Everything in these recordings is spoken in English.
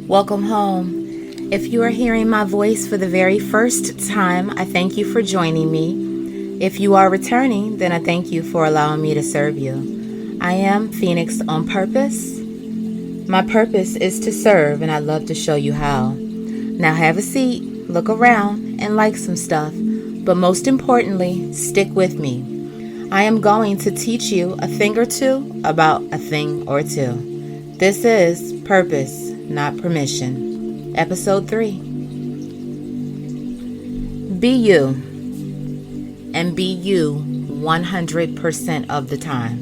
Welcome home. If you are hearing my voice for the very first time, I thank you for joining me. If you are returning, then I thank you for allowing me to serve you. I am Phoenix on purpose. My purpose is to serve, and I'd love to show you how. Now have a seat, look around, and like some stuff. But most importantly, stick with me. I am going to teach you a thing or two about a thing or two. This is Purpose, Not Permission. Episode 3. Be you, and be you 100% of the time.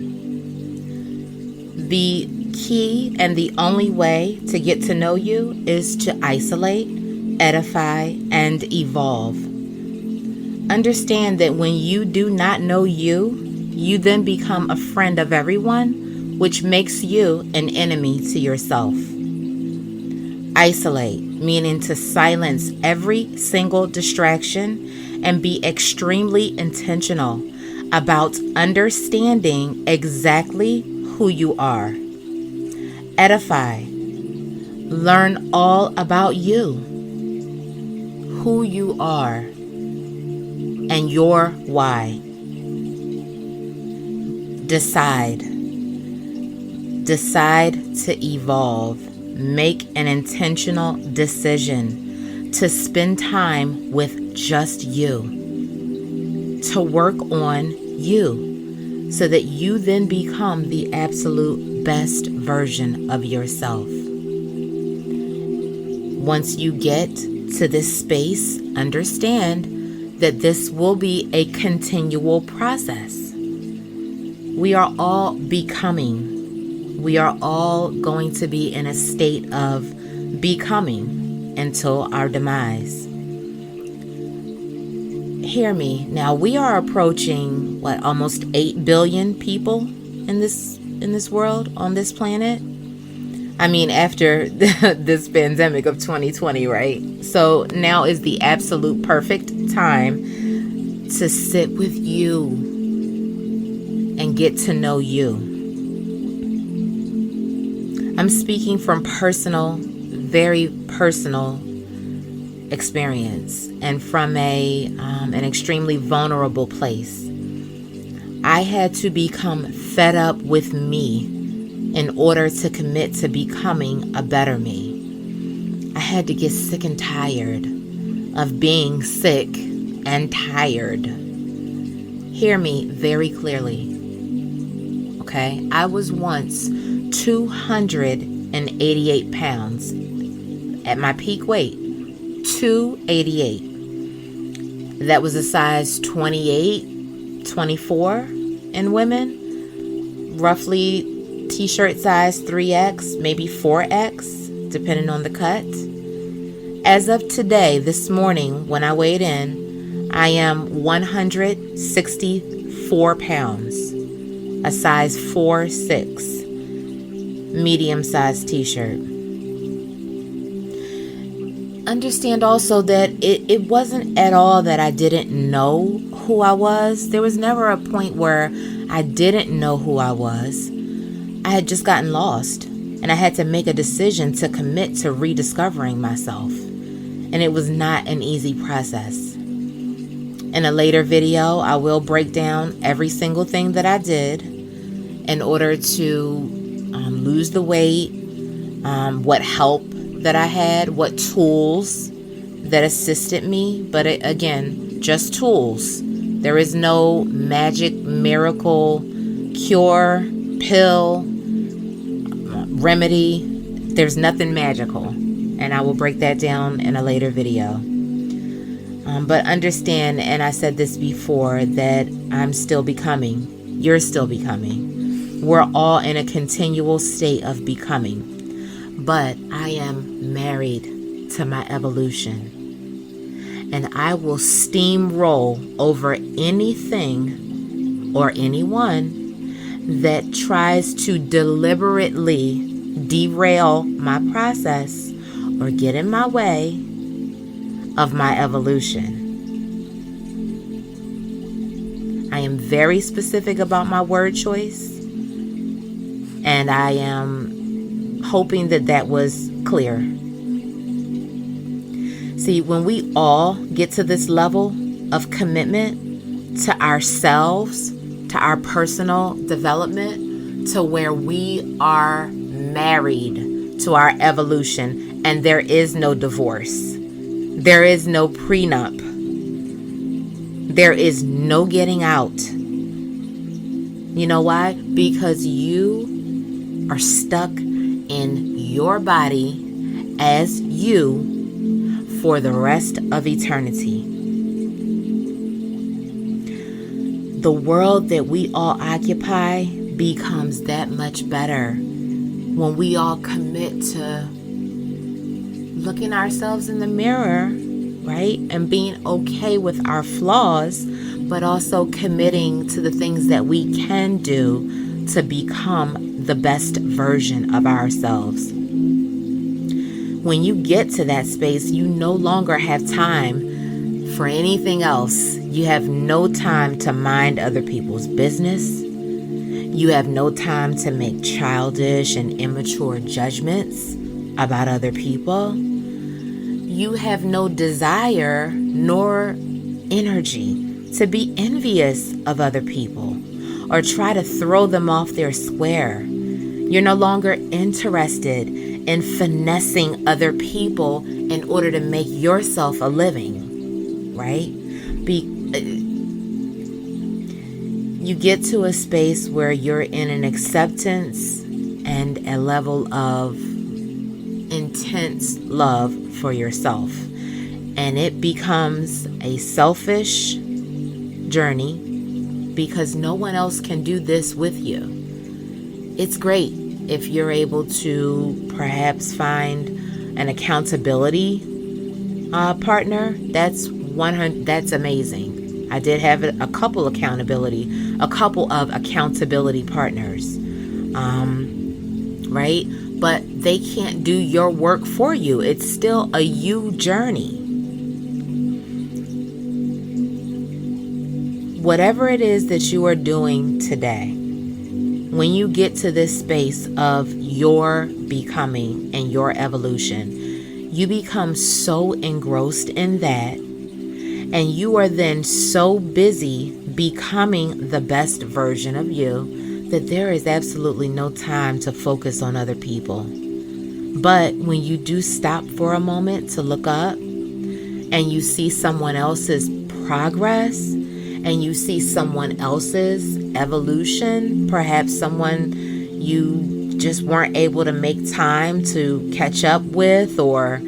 The key and the only way to get to know you is to isolate, edify, and evolve. Understand that when you do not know you, you then become a friend of everyone, which makes you an enemy to yourself. Isolate, meaning to silence every single distraction and be extremely intentional about understanding exactly who you are. Edify, learn all about you, who you are, and your why. Decide to evolve. Make an intentional decision to spend time with just you, to work on you, so that you then become the absolute best version of yourself. Once you get to this space, understand that this will be a continual process. We are all becoming. We are all going to be in a state of becoming until our demise. Hear me. Now, we are approaching, almost 8 billion people in this world, on this planet? I mean, after this pandemic of 2020, right? So now is the absolute perfect time to sit with you and get to know you. I'm speaking from personal, very personal experience and from an extremely vulnerable place. I had to become fed up with me in order to commit to becoming a better me. I had to get sick and tired of being sick and tired. Hear me very clearly. Okay? I was once 288 pounds. At my peak weight, 288. That was a size 28, 24 in women. Roughly t-shirt size 3X, maybe 4X, depending on the cut. As of today, this morning, when I weighed in, I am 164 pounds. A size 4-6. Medium-sized t-shirt. Understand also that it wasn't at all that I didn't know who I was. There was never a point where I didn't know who I was. I had just gotten lost, and I had to make a decision to commit to rediscovering myself. And it was not an easy process. In a later video, I will break down every single thing that I did in order to lose the weight, what help that I had, what tools that assisted me. But again, just tools. There is no magic, miracle, cure, pill, remedy. There's nothing magical. And I will break that down in a later video. But understand, and I said this before, that I'm still becoming. You're still becoming. We're all in a continual state of becoming. But I am married to my evolution. And I will steamroll over anything or anyone that tries to deliberately derail my process or get in my way of my evolution. I am very specific about my word choice. And I am hoping that that was clear. See, when we all get to this level of commitment to ourselves, to our personal development, to where we are married to our evolution, and there is no divorce, there is no prenup, there is no getting out. You know why? Because you are stuck in your body as you for the rest of eternity. The world that we all occupy becomes that much better when we all commit to looking ourselves in the mirror, right? And being okay with our flaws, but also committing to the things that we can do to become the best version of ourselves. When you get to that space, you no longer have time for anything else. You have no time to mind other people's business. You have no time to make childish and immature judgments about other people. You have no desire nor energy to be envious of other people or try to throw them off their square. You're no longer interested in finessing other people in order to make yourself a living, right? You get to a space where you're in an acceptance and a level of intense love for yourself. And it becomes a selfish journey because no one else can do this with you. It's great if you're able to perhaps find an accountability partner. That's amazing. I did have a couple of accountability partners, right? But they can't do your work for you. It's still a you journey. Whatever it is that you are doing today, when you get to this space of your becoming and your evolution, you become so engrossed in that, and you are then so busy becoming the best version of you that there is absolutely no time to focus on other people. But when you do stop for a moment to look up and you see someone else's progress and you see someone else's evolution, perhaps someone you just weren't able to make time to catch up with or,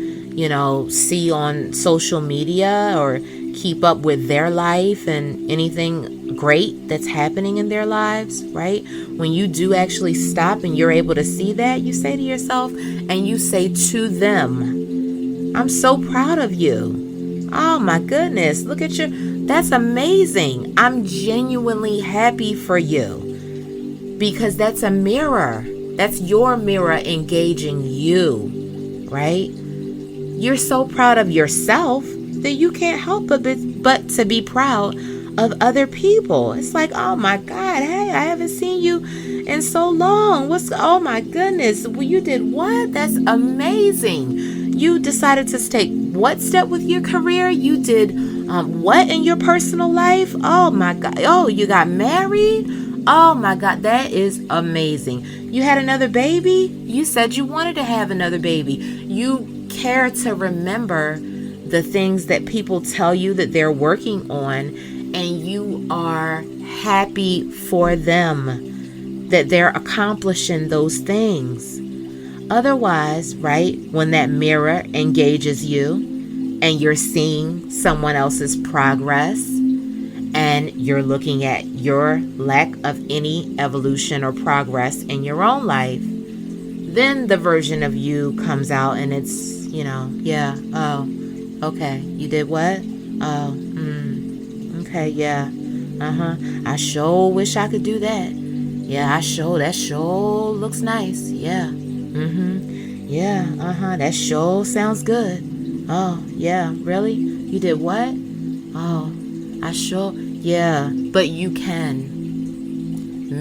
see on social media or keep up with their life and anything great that's happening in their lives, right? When you do actually stop and you're able to see that, you say to yourself and you say to them, I'm so proud of you. Oh my goodness, look at you. That's amazing. I'm genuinely happy for you because that's a mirror. That's your mirror engaging you, right? You're so proud of yourself that you can't help but to be proud of other people. It's like, oh my God, hey, I haven't seen you in so long. Oh my goodness, well, you did what? That's amazing. You decided to take what step with your career? You did what in your personal life? Oh my God. Oh, you got married? Oh my God, that is amazing. You had another baby? You said you wanted to have another baby. You care to remember the things that people tell you that they're working on, and you are happy for them that they're accomplishing those things. Otherwise, right, when that mirror engages you and you're seeing someone else's progress and you're looking at your lack of any evolution or progress in your own life, then the version of you comes out and it's, okay, you did what? Okay, yeah. I sure wish I could do that. Yeah, that sure looks nice. Yeah. Yeah, that sure sounds good. Oh, yeah, really? You did what? Oh, yeah. But you can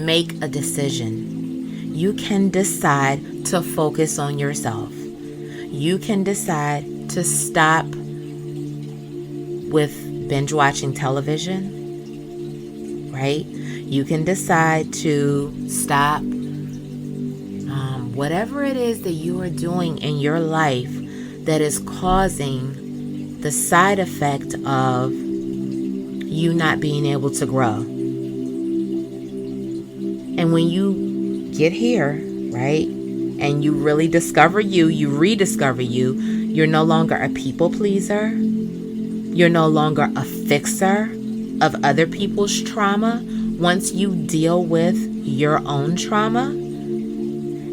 make a decision. You can decide to focus on yourself. You can decide to stop with binge watching television, right? You can decide to stop whatever it is that you are doing in your life that is causing the side effect of you not being able to grow. And when you get here, right, and you really discover you rediscover you, you're no longer a people pleaser. You're no longer a fixer of other people's trauma. Once you deal with your own trauma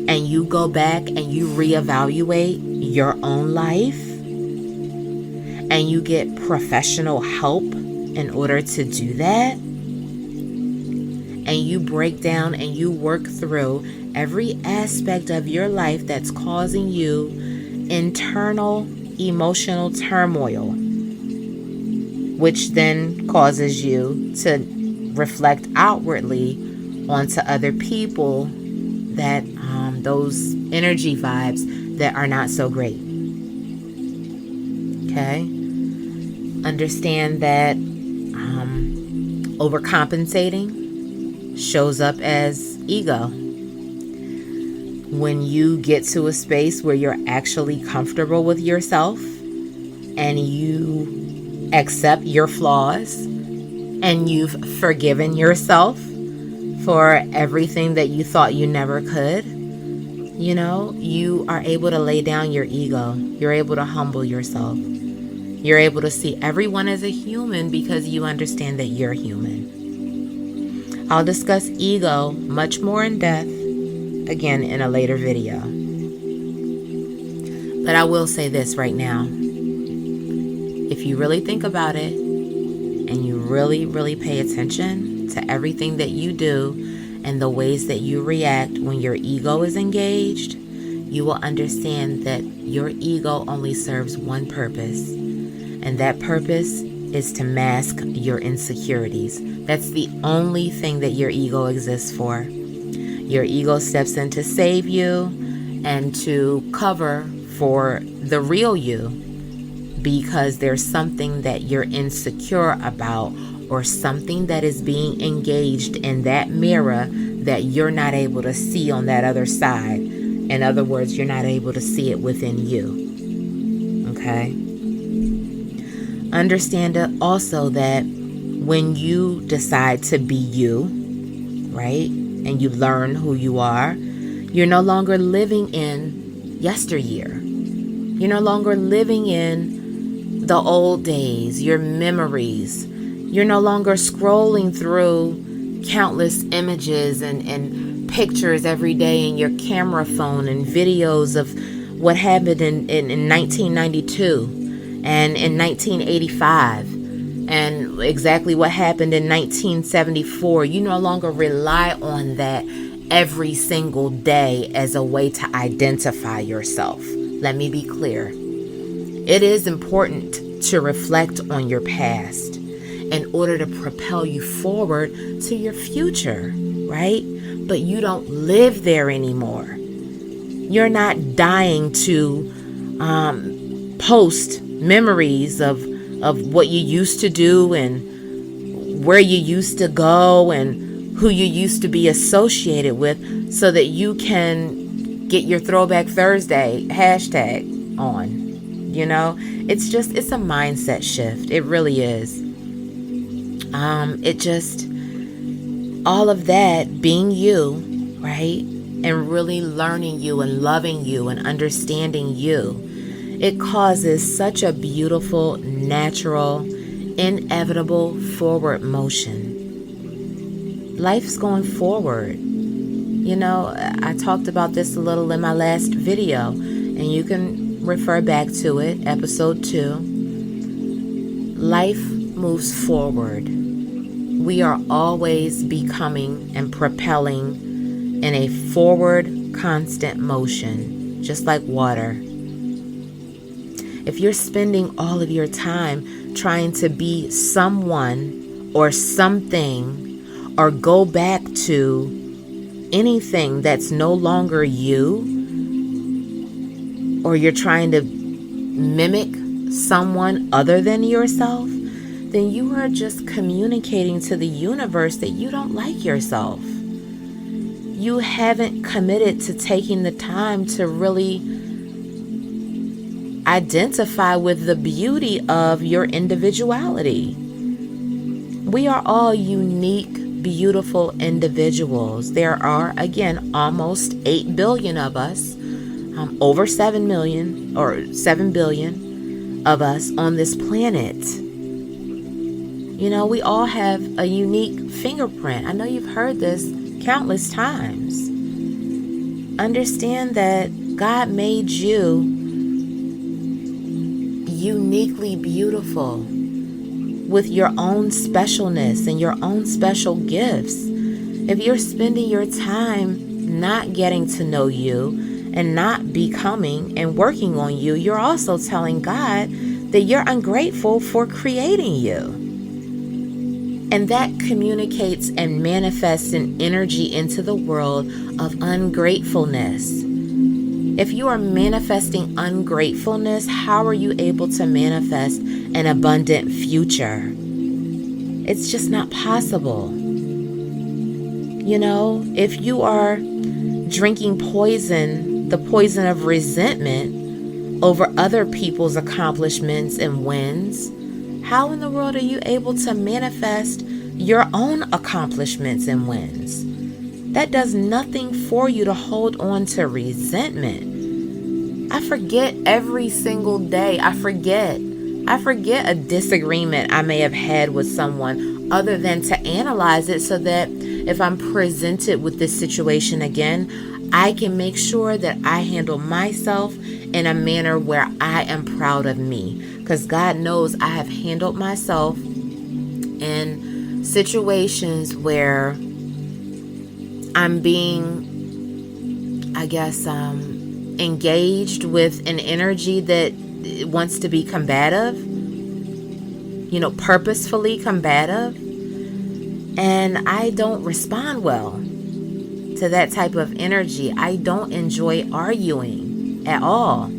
and you go back and you reevaluate your own life and you get professional help in order to do that, and you break down and you work through every aspect of your life that's causing you internal emotional turmoil, which then causes you to reflect outwardly onto other people that those energy vibes that are not so great. Okay? Understand that overcompensating shows up as ego. When you get to a space where you're actually comfortable with yourself and you accept your flaws and you've forgiven yourself for everything that you thought you never could, you are able to lay down your ego. You're able to humble yourself. You're able to see everyone as a human because you understand that you're human. I'll discuss ego much more in depth again in a later video. But I will say this right now. If you really think about it and you really, really pay attention to everything that you do and the ways that you react when your ego is engaged, you will understand that your ego only serves one purpose. And that purpose is to mask your insecurities. That's the only thing that your ego exists for. Your ego steps in to save you and to cover for the real you because there's something that you're insecure about or something that is being engaged in that mirror that you're not able to see on that other side. In other words, you're not able to see it within you. Okay? Understand also that when you decide to be you, right, and you learn who you are, you're no longer living in yesteryear. You're no longer living in the old days, your memories. You're no longer scrolling through countless images and pictures every day in your camera phone and videos of what happened in 1992. And in 1985, and exactly what happened in 1974, you no longer rely on that every single day as a way to identify yourself. Let me be clear. It is important to reflect on your past in order to propel you forward to your future, right? But you don't live there anymore. You're not dying to post memories of what you used to do and where you used to go and who you used to be associated with so that you can get your Throwback Thursday hashtag on. It's a mindset shift. It really is. All of that being you, right? And really learning you and loving you and understanding you. It causes such a beautiful, natural, inevitable forward motion. Life's going forward. I talked about this a little in my last video, and you can refer back to it, episode 2. Life moves forward. We are always becoming and propelling in a forward, constant motion, just like water. If you're spending all of your time trying to be someone or something or go back to anything that's no longer you, or you're trying to mimic someone other than yourself, then you are just communicating to the universe that you don't like yourself. You haven't committed to taking the time to really identify with the beauty of your individuality. We are all unique, beautiful individuals. There are, again, almost 8 billion of us, over 7 million or 7 billion of us on this planet. You know, we all have a unique fingerprint. I know you've heard this countless times. Understand that God made you uniquely beautiful with your own specialness and your own special gifts. If you're spending your time not getting to know you and not becoming and working on you, you're also telling God that you're ungrateful for creating you. And that communicates and manifests an energy into the world of ungratefulness. If you are manifesting ungratefulness, how are you able to manifest an abundant future? It's just not possible. You know, if you are drinking poison, the poison of resentment over other people's accomplishments and wins, how in the world are you able to manifest your own accomplishments and wins? That does nothing for you to hold on to resentment. I forget every single day. I forget a disagreement I may have had with someone other than to analyze it so that if I'm presented with this situation again, I can make sure that I handle myself in a manner where I am proud of me. Because God knows I have handled myself in situations where I'm being, engaged with an energy that wants to be combative, purposefully combative. And I don't respond well to that type of energy. I don't enjoy arguing at all.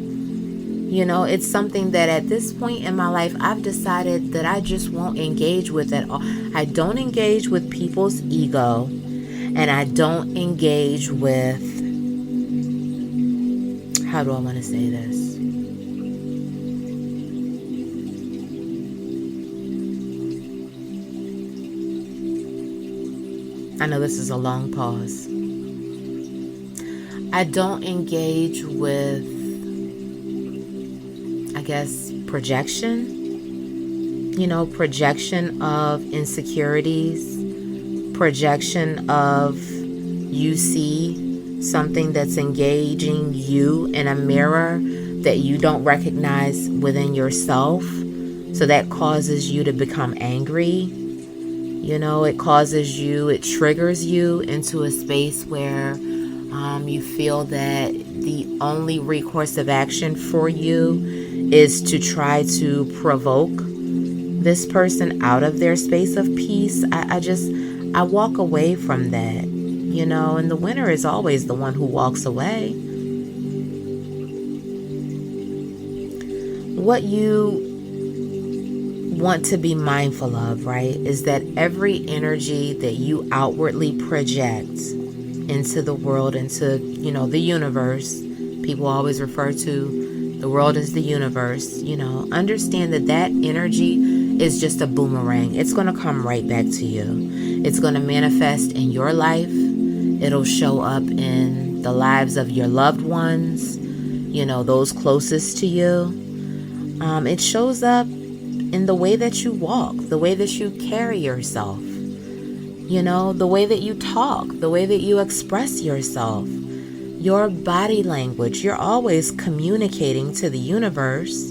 It's something that at this point in my life, I've decided that I just won't engage with at all. I don't engage with people's ego, and I don't engage with, how do I want to say this? I know this is a long pause. I don't engage with, projection of insecurities, projection of you see something that's engaging you in a mirror that you don't recognize within yourself. So that causes you to become angry. It triggers you into a space where you feel that the only recourse of action for you is to try to provoke this person out of their space of peace. I walk away from that, and the winner is always the one who walks away. What you want to be mindful of, right, is that every energy that you outwardly project into the world, into, the universe, people always refer to the world as the universe, understand that energy is just a boomerang. It's going to come right back to you. It's going to manifest in your life. It'll show up in the lives of your loved ones, those closest to you. It shows up in the way that you walk, the way that you carry yourself, the way that you talk, the way that you express yourself, your body language. You're always communicating to the universe,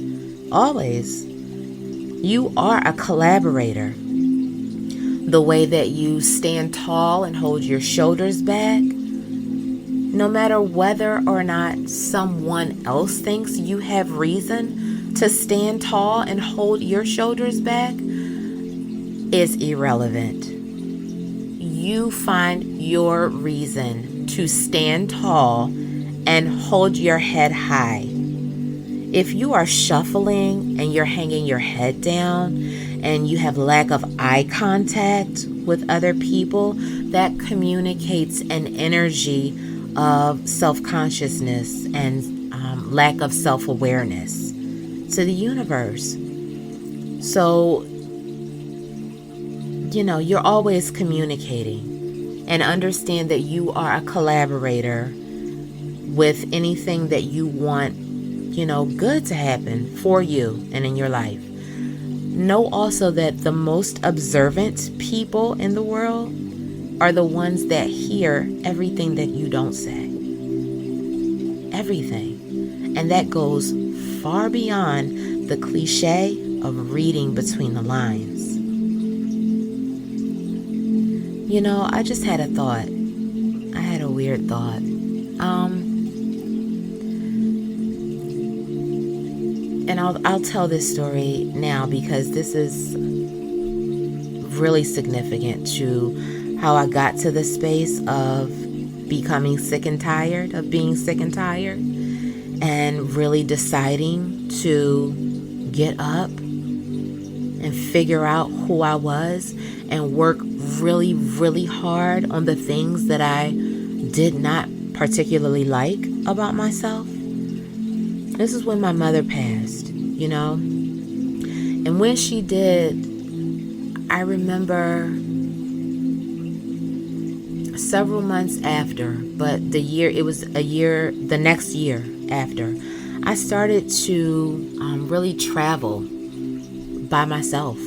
always. You are a collaborator. The way that you stand tall and hold your shoulders back, no matter whether or not someone else thinks you have reason to stand tall and hold your shoulders back, is irrelevant. You find your reason to stand tall and hold your head high. If you are shuffling and you're hanging your head down and you have lack of eye contact with other people, that communicates an energy of self-consciousness and lack of self-awareness to the universe. So, you're always communicating, and understand that you are a collaborator with anything that you want, good to happen for you and in your life. Know also that the most observant people in the world are the ones that hear everything that you don't say. Everything. And that goes far beyond the cliche of reading between the lines. I just had a thought. I had a weird thought. And I'll tell this story now because this is really significant to how I got to the space of becoming sick and tired of being sick and tired, and really deciding to get up and figure out who I was and work really, really hard on the things that I did not particularly like about myself. This is when my mother passed, and when she did, I remember several months after, but the next year after, I started to really travel by myself.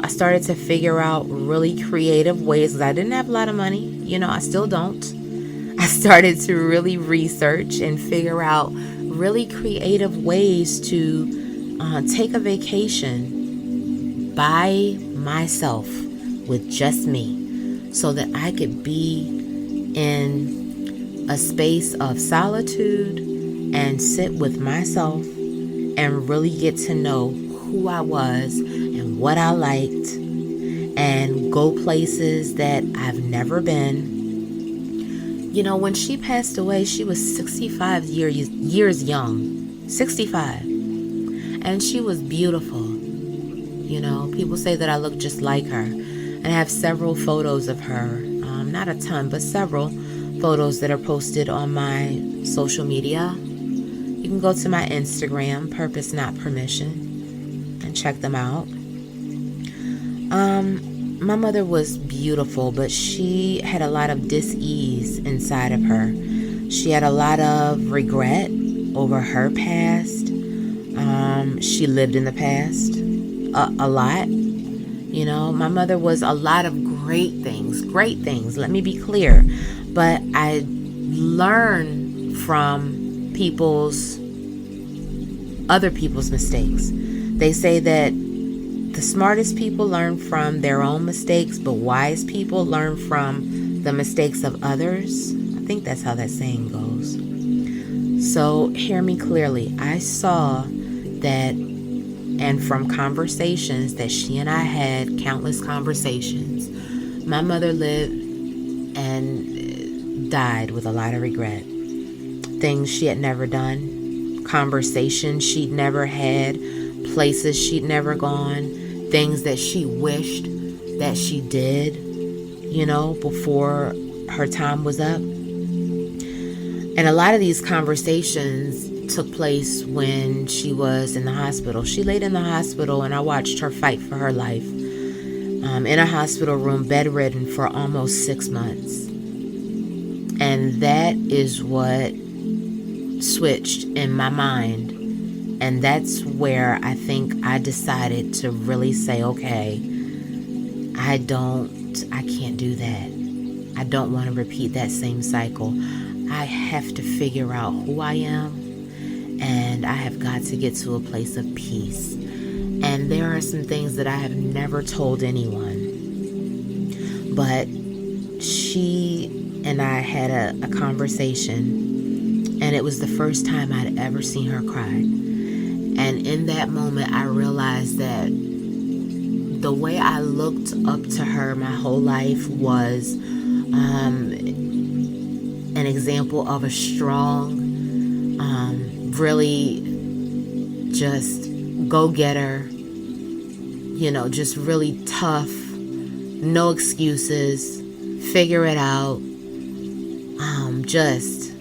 I started to figure out really creative ways, because I didn't have a lot of money. I still don't. I started to really research and figure out really creative ways to take a vacation by myself with just me, so that I could be in a space of solitude and sit with myself and really get to know who I was and what I liked, and go places that I've never been. When she passed away, she was 65 years young. 65. And she was beautiful. People say that I look just like her. And I have several photos of her. Not a ton, but several photos that are posted on my social media. You can go to my Instagram, Purpose Not Permission, and check them out. My mother was beautiful, but she had a lot of dis-ease inside of her. She had a lot of regret over her past. She lived in the past a lot. My mother was a lot of great things, let me be clear. But I learned from other people's mistakes. They say that the smartest people learn from their own mistakes, but wise people learn from the mistakes of others. I think that's how that saying goes. So hear me clearly. I saw that, and from conversations that she and I had, countless conversations, my mother lived and died with a lot of regret. Things she had never done, conversations she'd never had, places she'd never gone, things that she wished that she did, before her time was up. And a lot of these conversations took place when she was in the hospital. She laid in the hospital, and I watched her fight for her life. In a hospital room, bedridden for almost 6 months. And that is what switched in my mind. And that's where I think I decided to really say, okay, I can't do that. I don't want to repeat that same cycle. I have to figure out who I am, and I have got to get to a place of peace. And there are some things that I have never told anyone. But she and I had a conversation, and it was the first time I'd ever seen her cry. And in that moment, I realized that the way I looked up to her my whole life was an example of a strong, really just go-getter, just really tough, no excuses, figure it out, just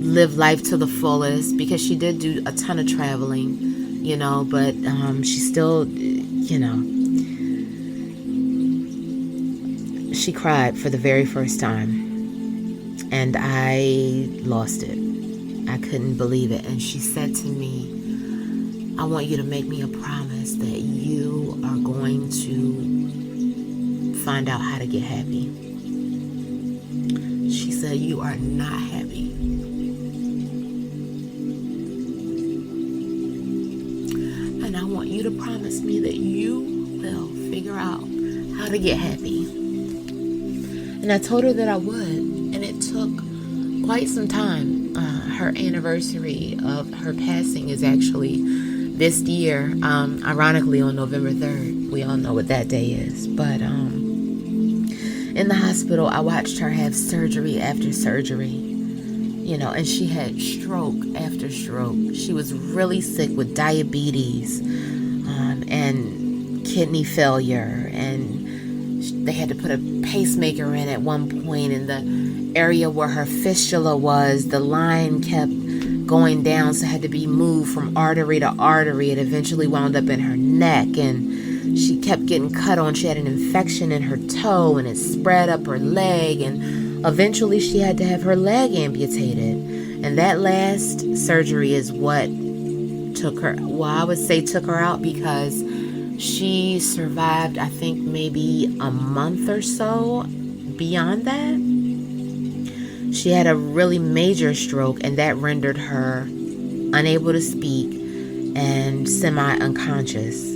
live life to the fullest, because she did do a ton of traveling, but she still, she cried for the very first time, and I lost it. I couldn't believe it. And she said to me, I want you to make me a promise that you are going to find out how to get happy. She said, you are not happy. And I want you to promise me that you will figure out how to get happy. And I told her that I would. And it took quite some time. Her anniversary of her passing is actually this year, ironically on November 3rd. We all know what that day is. But in the hospital, I watched her have surgery after surgery, and she had stroke after stroke. She was really sick with diabetes and kidney failure, and they had to put a pacemaker in at one point. In the area where her fistula was, the line kept going down, so it had to be moved from artery to artery. It eventually wound up in her neck, and she kept getting cut on. She had an infection in her toe, and it spread up her leg, and eventually she had to have her leg amputated. And that last surgery is what took her, I would say took her out, because she survived, I think, maybe a month or so. Beyond that, she had a really major stroke, and that rendered her unable to speak and semi-unconscious.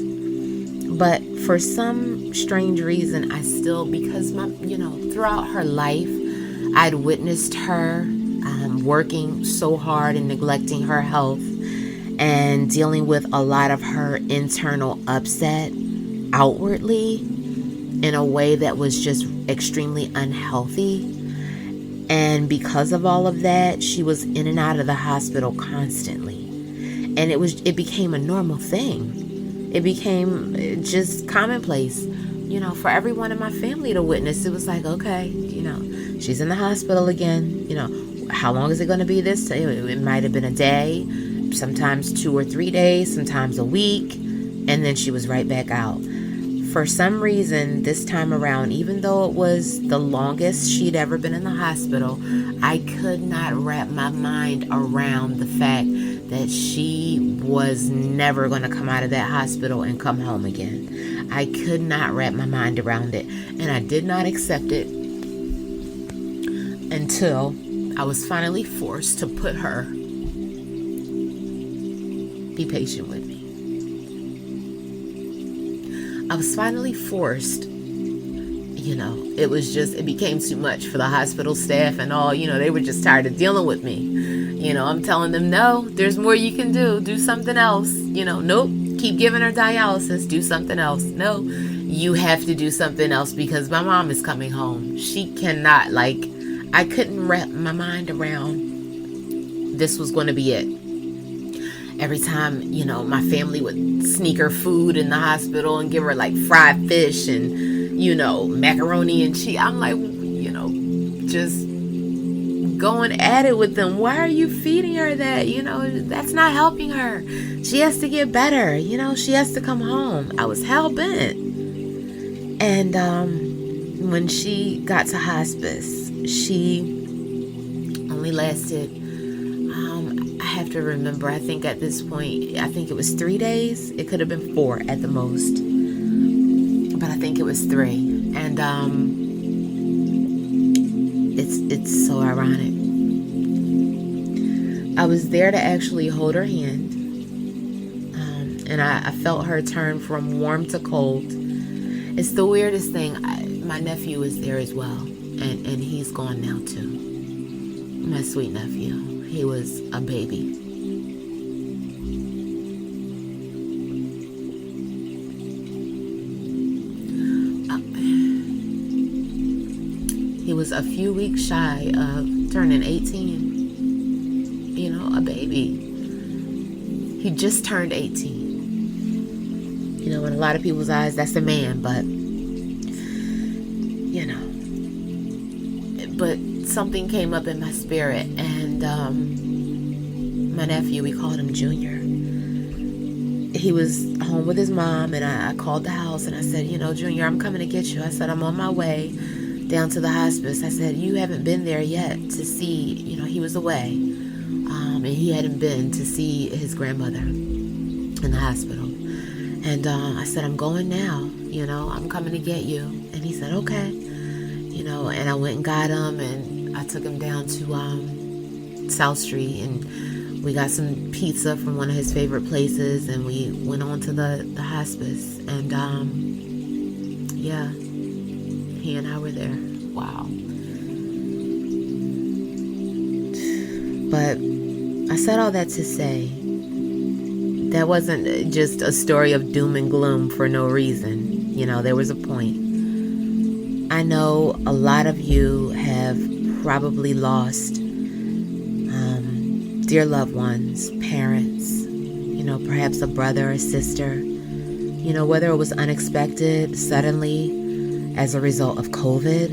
But for some strange reason, I still, because throughout her life, I'd witnessed her working so hard and neglecting her health and dealing with a lot of her internal upset outwardly in a way that was just extremely unhealthy. And because of all of that, she was in and out of the hospital constantly. And it became a normal thing. It became just commonplace, for everyone in my family to witness. It was like, okay, she's in the hospital again. How long is it going to be this time? It might have been a day, sometimes 2 or 3 days, sometimes a week, and then she was right back out. For some reason, this time around, even though it was the longest she'd ever been in the hospital, I could not wrap my mind around the fact that she was never going to come out of that hospital and come home again. I could not wrap my mind around it, and I did not accept it until I was finally forced to put her, be patient with me. I was finally forced, it became too much for the hospital staff and all, they were just tired of dealing with me. I'm telling them, no, there's more you can do. Do something else. Nope, keep giving her dialysis. Do something else. No, you have to do something else because my mom is coming home. She cannot, I couldn't wrap my mind around this was going to be it. Every time, my family would sneak her food in the hospital and give her fried fish and, macaroni and cheese. I'm like, just going at it with them. Why are you feeding her that? That's not helping her. She has to get better. She has to come home. I was hell bent. And when she got to hospice, she only lasted, I have to remember, I think at this point, it was 3 days. It could have been 4 at the most, but I think it was 3. And it's so ironic. I was there to actually hold her hand, and I felt her turn from warm to cold. It's the weirdest thing. My nephew is there as well, and he's gone now too. My sweet nephew. He was a baby. He was a few weeks shy of turning 18. A baby. He just turned 18. You know, in a lot of people's eyes, that's a man, but, you know. But something came up in my spirit, and my nephew, we called him Junior. He was home with his mom, and I called the house, and I said, you know, Junior, I'm coming to get you. I said, I'm on my way down to the hospice. I said, you haven't been there yet to see, you know, he was away. And he hadn't been to see his grandmother in the hospital. And I said, I'm going now, you know, I'm coming to get you. And he said, okay. You know, and I went and got him, and I took him down to South Street, and we got some pizza from one of his favorite places, and we went on to the hospice. And yeah, he and I were there. Wow. But I said all that to say that wasn't just a story of doom and gloom for no reason. You know, there was a point. I know a lot of you have probably lost dear loved ones, parents, you know, perhaps a brother or sister, you know, whether it was unexpected, suddenly, as a result of COVID.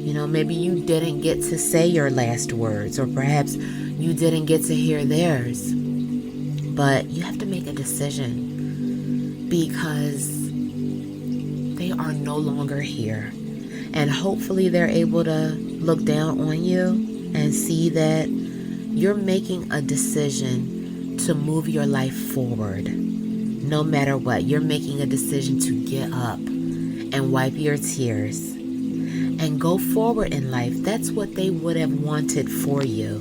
You know, maybe you didn't get to say your last words, or perhaps you didn't get to hear theirs. But you have to make a decision, because they are no longer here. And hopefully they're able to look down on you and see that you're making a decision to move your life forward. No matter what, you're making a decision to get up and wipe your tears and go forward in life. That's what they would have wanted for you.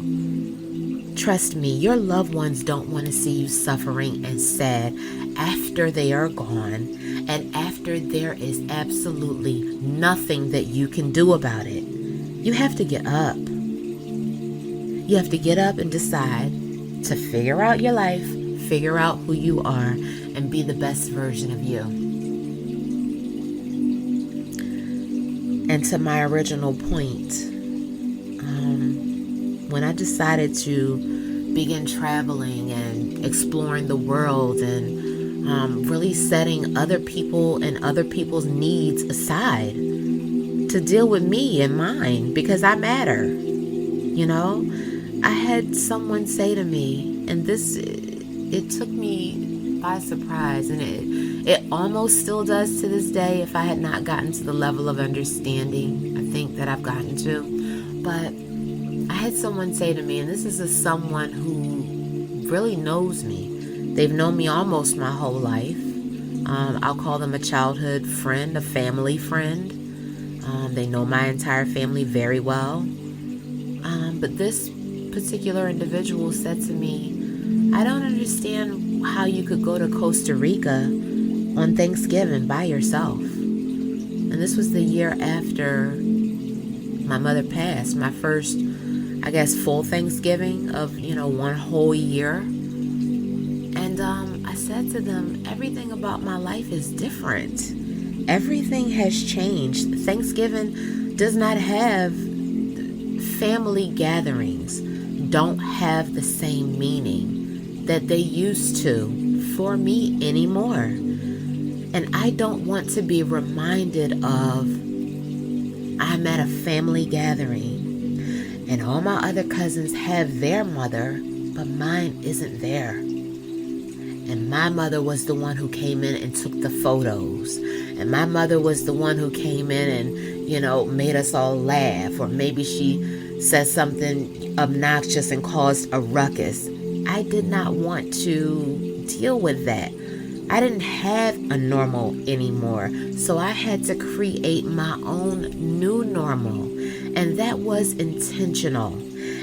Trust me, your loved ones don't want to see you suffering and sad after they are gone, and after there is absolutely nothing that you can do about it. You have to get up. You have to get up and decide to figure out your life, figure out who you are, and be the best version of you. And to my original point, when I decided to begin traveling and exploring the world and really setting other people and other people's needs aside to deal with me and mine, because I matter, you know, I had someone say to me, and this, it took me by surprise, and it almost still does to this day if I had not gotten to the level of understanding I think that I've gotten to. But I had someone say to me, and this is someone who really knows me. They've known me almost my whole life. I'll call them a childhood friend, a family friend. They know my entire family very well. But this particular individual said to me, I don't understand how you could go to Costa Rica on Thanksgiving by yourself. And this was the year after my mother passed, my first, I guess, full Thanksgiving of, you know, one whole year. And I said to them, everything about my life is different. Everything has changed. Thanksgiving does not have family gatherings, don't have the same meaning that they used to for me anymore. And I don't want to be reminded of I'm at a family gathering and all my other cousins have their mother, but mine isn't there. And my mother was the one who came in and took the photos. And my mother was the one who came in and, you know, made us all laugh. Or maybe she said something obnoxious and caused a ruckus. I did not want to deal with that. I didn't have a normal anymore. So I had to create my own new normal. And that was intentional.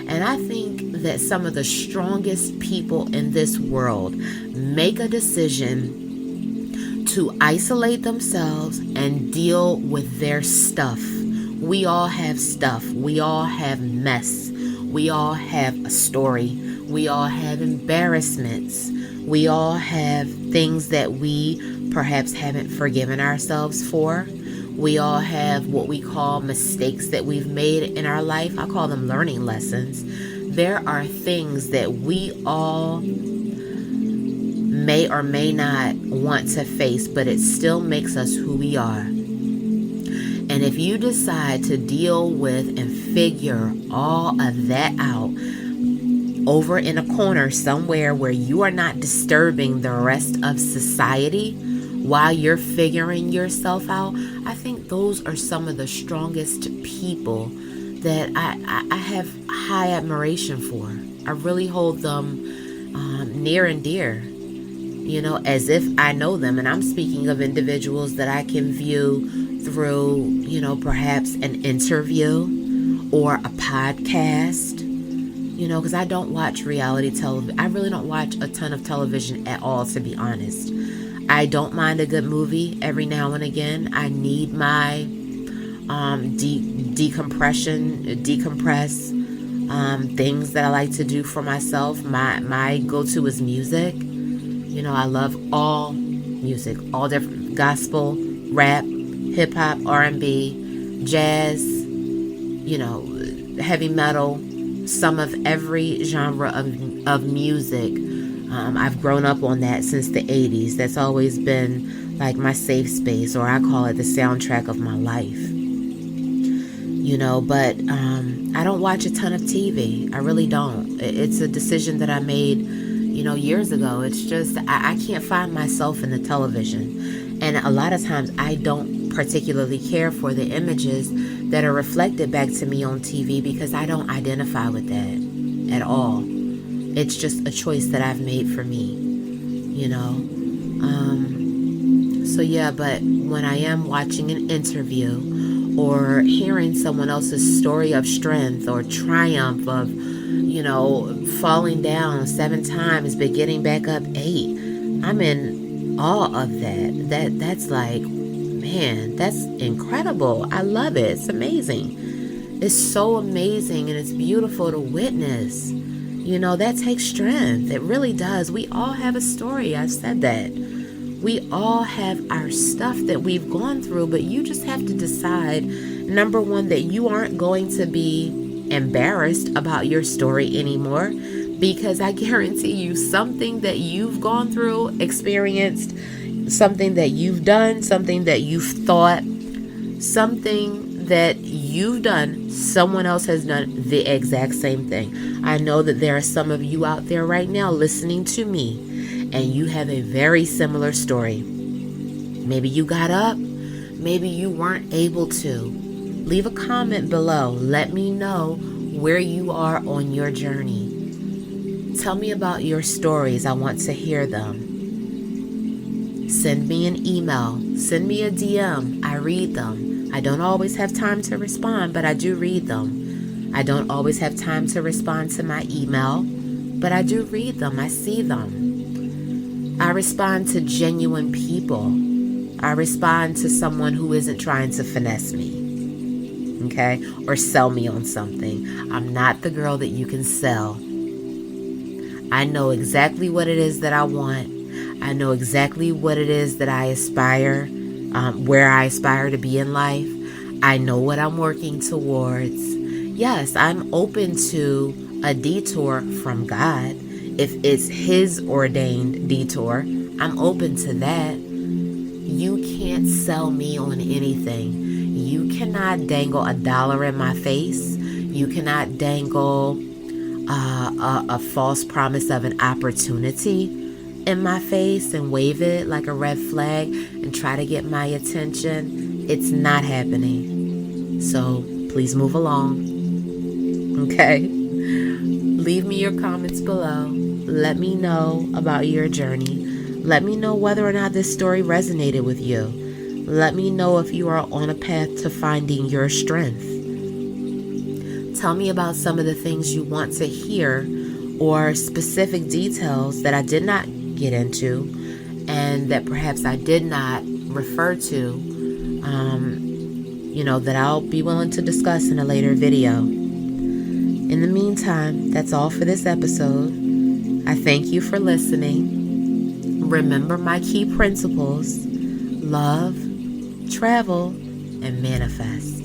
And I think that some of the strongest people in this world make a decision to isolate themselves and deal with their stuff. We all have stuff. We all have mess. We all have a story. We all have embarrassments. We all have things that we perhaps haven't forgiven ourselves for. We all have what we call mistakes that we've made in our life. I call them learning lessons. There are things that we all may or may not want to face, but it still makes us who we are. And if you decide to deal with and figure all of that out over in a corner somewhere where you are not disturbing the rest of society while you're figuring yourself out, I think those are some of the strongest people that I have high admiration for. I really hold them near and dear, as if I know them. And I'm speaking of individuals that I can view through, perhaps an interview or a podcast, because I don't watch reality television. I really don't watch a ton of television at all, to be honest. I don't mind a good movie every now and again. I need my decompress things that I like to do for myself. My go-to is music. I love all music, all different gospel, rap, hip hop, R&B, jazz, heavy metal, some of every genre of music. I've grown up on that since the 80s. That's always been like my safe space, or I call it the soundtrack of my life. But I don't watch a ton of TV. I really don't. It's a decision that I made, years ago. It's just, I can't find myself in the television. And a lot of times I don't particularly care for the images that are reflected back to me on TV because I don't identify with that at all. It's just a choice that I've made for me, So yeah, but when I am watching an interview or hearing someone else's story of strength or triumph of, falling down 7 times but getting back up 8, I'm in awe of that. That's like, man, that's incredible. I love it. It's amazing. It's so amazing, and it's beautiful to witness. That takes strength. It really does. We all have a story. I've said that. We all have our stuff that we've gone through, but you just have to decide, number one, that you aren't going to be embarrassed about your story anymore, because I guarantee you something that you've gone through, experienced, something that you've done, something that you've thought, something that you've done, someone else has done the exact same thing. I know that there are some of you out there right now listening to me, and you have a very similar story. Maybe you got up, maybe you weren't able to. Leave a comment below. Let me know where you are on your journey. Tell me about your stories. I want to hear them. Send me an email. Send me a DM. I read them. I don't always have time to respond, but I do read them. I don't always have time to respond to my email, but I do read them. I see them. I respond to genuine people. I respond to someone who isn't trying to finesse me, okay, or sell me on something. I'm not the girl that you can sell. I know exactly what it is that I want. I know exactly what it is that I aspire, where I aspire to be in life. I know what I'm working towards. Yes, I'm open to a detour from God. If it's His ordained detour, I'm open to that. You can't sell me on anything. You cannot dangle $1 in my face. You cannot dangle a false promise of an opportunity in my face and wave it like a red flag and try to get my attention. It's not happening. So please move along. Okay? Leave me your comments below. Let me know about your journey. Let me know whether or not this story resonated with you. Let me know if you are on a path to finding your strength. Tell me about some of the things you want to hear or specific details that I did not get into and that perhaps I did not refer to, that I'll be willing to discuss in a later video. In the meantime, that's all for this episode. I thank you for listening. Remember my key principles: love, travel, and manifest.